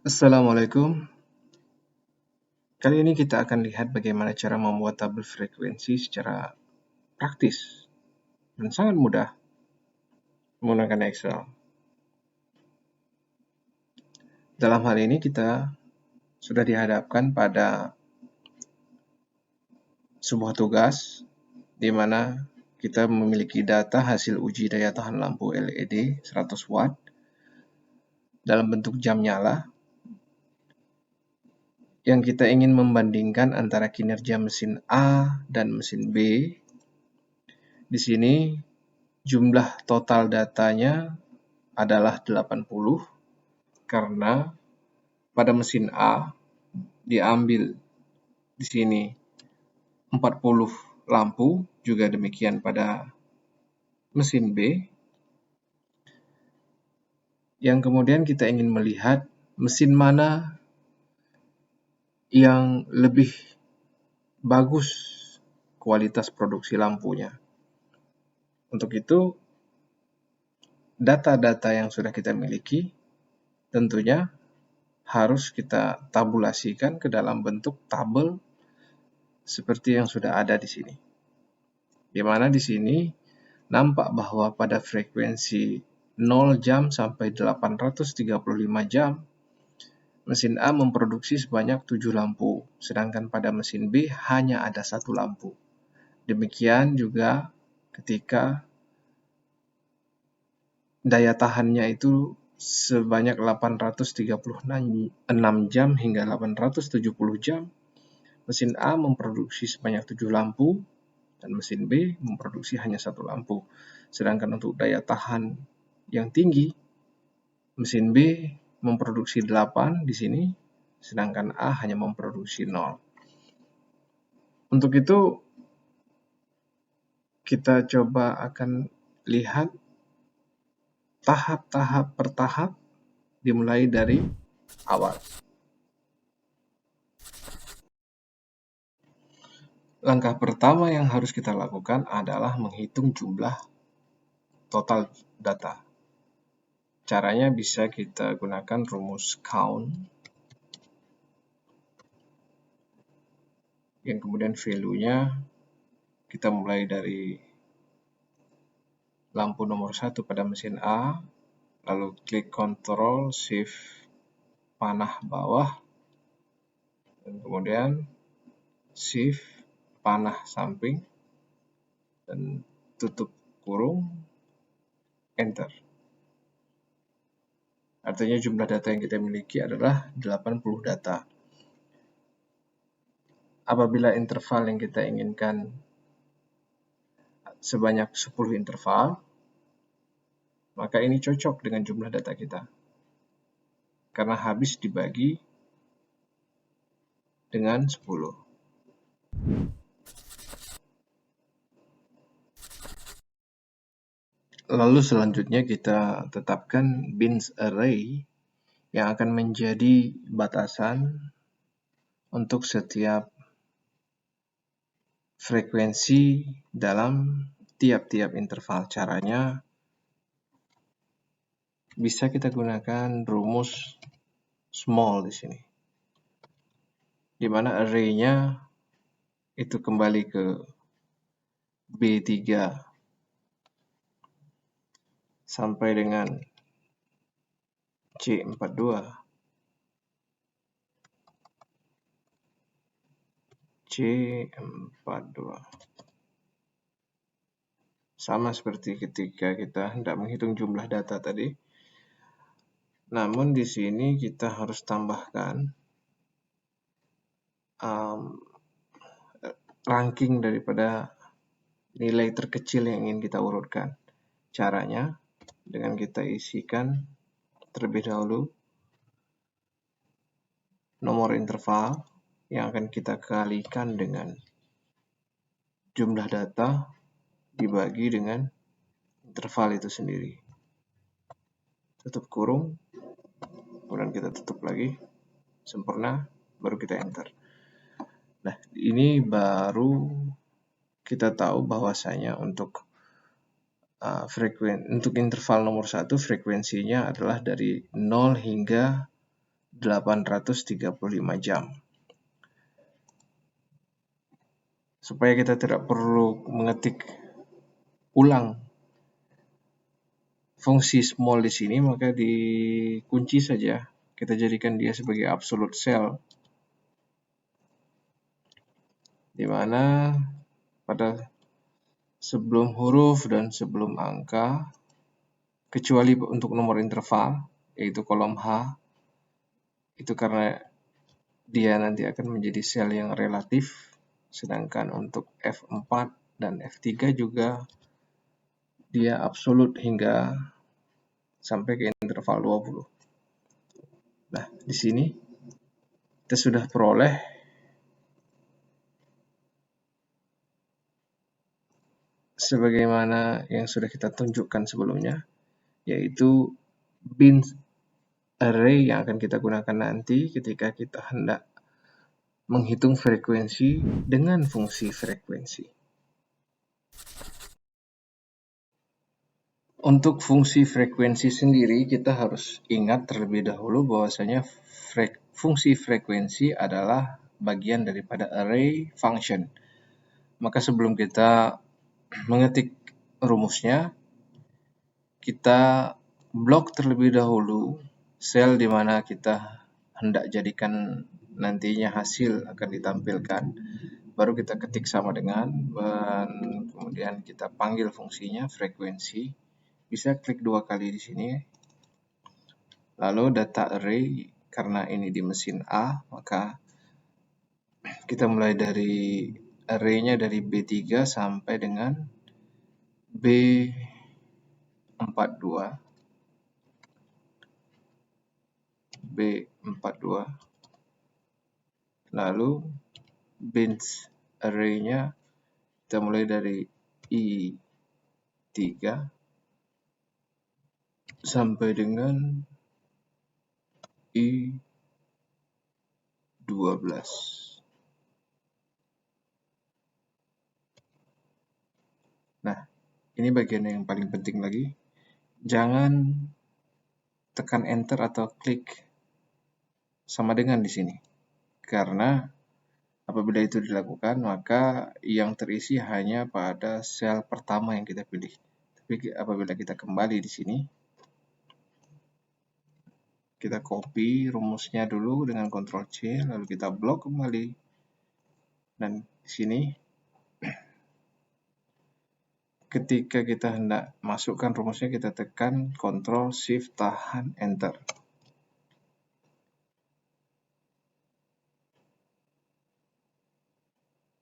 Assalamualaikum. Kali ini kita akan lihat bagaimana cara membuat tabel frekuensi secara praktis dan sangat mudah menggunakan Excel. Dalam hal ini kita sudah dihadapkan pada sebuah tugas di mana kita memiliki data hasil uji daya tahan lampu LED 100 watt dalam bentuk jam nyala yang kita ingin membandingkan antara kinerja mesin A dan mesin B. Di sini jumlah total datanya adalah 80 karena pada mesin A diambil di sini 40 lampu, juga demikian pada mesin B. Yang kemudian kita ingin melihat mesin mana yang lebih bagus kualitas produksi lampunya. Untuk itu, data-data yang sudah kita miliki tentunya harus kita tabulasikan ke dalam bentuk tabel seperti yang sudah ada di sini. Di mana di sini nampak bahwa pada frekuensi 0 jam sampai 835 jam, mesin A memproduksi sebanyak 7 lampu, sedangkan pada mesin B hanya ada 1 lampu. Demikian juga ketika daya tahannya itu sebanyak 836 jam hingga 870 jam, mesin A memproduksi sebanyak 7 lampu, dan mesin B memproduksi hanya 1 lampu. Sedangkan untuk daya tahan yang tinggi, mesin B memproduksi 8 di sini, sedangkan A hanya memproduksi 0. Untuk itu, kita coba akan lihat tahap-tahap per tahap dimulai dari awal. Langkah pertama yang harus kita lakukan adalah menghitung jumlah total data. Caranya bisa kita gunakan rumus count, yang kemudian value-nya kita mulai dari lampu nomor 1 pada mesin A, lalu klik Ctrl Shift panah bawah, dan kemudian Shift panah samping, dan tutup kurung, Enter. Artinya jumlah data yang kita miliki adalah 80 data. Apabila interval yang kita inginkan sebanyak 10 interval, maka ini cocok dengan jumlah data kita, karena habis dibagi dengan 10. Lalu selanjutnya kita tetapkan bins array yang akan menjadi batasan untuk setiap frekuensi dalam tiap-tiap interval. Caranya bisa kita gunakan rumus small di sini, di mana array-nya itu kembali ke B3 sampai dengan C42. C42. Sama seperti ketika kita hendak menghitung jumlah data tadi. Namun di sini kita harus tambahkan ranking daripada nilai terkecil yang ingin kita urutkan. Caranya dengan kita isikan terlebih dahulu nomor interval yang akan kita kalikan dengan jumlah data dibagi dengan interval itu sendiri. Tutup kurung, kemudian kita tutup lagi, sempurna, baru kita enter. Nah, ini baru kita tahu bahwasanya untuk interval nomor 1 frekuensinya adalah dari 0 hingga 835 jam. Supaya kita tidak perlu mengetik ulang fungsi small di sini, maka dikunci saja. Kita jadikan dia sebagai absolute cell, di mana pada sebelum huruf dan sebelum angka, kecuali untuk nomor interval, yaitu kolom H, itu karena dia nanti akan menjadi sel yang relatif, sedangkan untuk F4 dan F3 juga dia absolut hingga sampai ke interval 20. Nah, di sini kita sudah peroleh sebagaimana yang sudah kita tunjukkan sebelumnya, yaitu bin array yang akan kita gunakan nanti ketika kita hendak menghitung frekuensi dengan fungsi frekuensi. Untuk fungsi frekuensi sendiri, kita harus ingat terlebih dahulu bahwasanya fungsi frekuensi adalah bagian daripada array function. Maka sebelum kita mengetik rumusnya, kita blok terlebih dahulu sel di mana kita hendak jadikan nantinya hasil akan ditampilkan. Baru kita ketik sama dengan, dan kemudian kita panggil fungsinya frekuensi. Bisa klik 2 kali di sini. Lalu data array, karena ini di mesin A, maka kita mulai dari array-nya dari B3 sampai dengan B42. Lalu bins array-nya kita mulai dari I3 sampai dengan I12. Nah, ini bagian yang paling penting lagi. Jangan tekan enter atau klik sama dengan di sini. Karena apabila itu dilakukan, maka yang terisi hanya pada sel pertama yang kita pilih. Tapi apabila kita kembali di sini, kita copy rumusnya dulu dengan Ctrl C, lalu kita blok kembali. Dan di sini, ketika kita hendak masukkan rumusnya, kita tekan Ctrl Shift tahan Enter.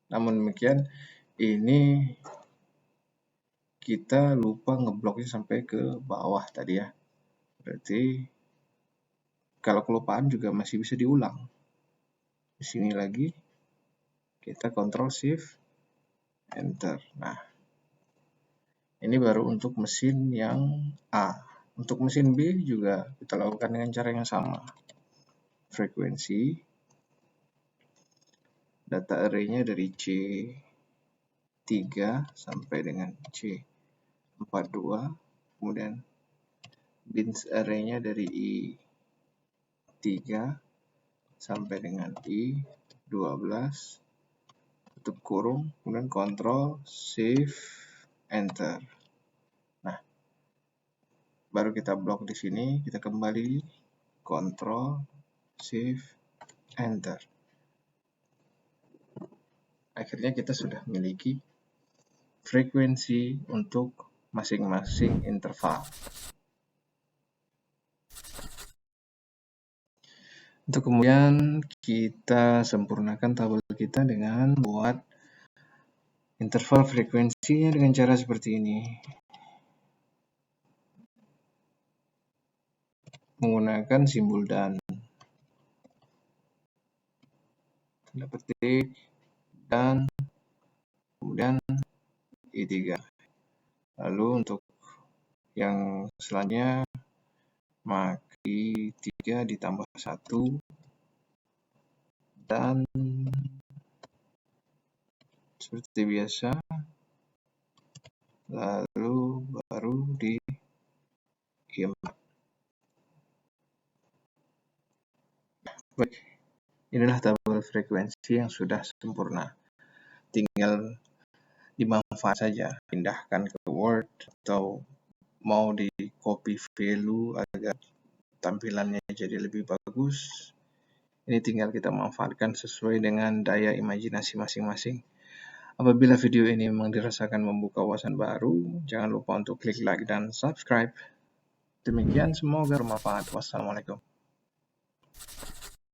Namun demikian, ini kita lupa ngebloknya sampai ke bawah tadi ya. Berarti kalau kelupaan juga masih bisa diulang. Di sini lagi kita Ctrl Shift Enter. Nah, ini baru untuk mesin yang A. Untuk mesin B juga kita lakukan dengan cara yang sama. Frekuensi, data array-nya dari C3 sampai dengan C42, kemudian bins array-nya dari I3 sampai dengan I12, tutup kurung, kemudian Ctrl Shift Enter. Nah, baru kita blok di sini, kita kembali Ctrl Shift Enter. Akhirnya kita sudah memiliki frekuensi untuk masing-masing interval. Untuk kemudian kita sempurnakan tabel kita dengan buat interval frekuensinya dengan cara seperti ini. Menggunakan simbol dan. Tanda petik dan kemudian I3. Lalu untuk yang selanjutnya maka I3 ditambah 1 dan seperti biasa, lalu baru di I4. Baik, inilah tabel frekuensi yang sudah sempurna. Tinggal dimanfaat saja, pindahkan ke Word atau mau di copy value agar tampilannya jadi lebih bagus. Ini tinggal kita manfaatkan sesuai dengan daya imajinasi masing-masing. Apabila video ini memang dirasakan membuka wawasan baru, jangan lupa untuk klik like dan subscribe. Demikian, semoga bermanfaat. Wassalamualaikum.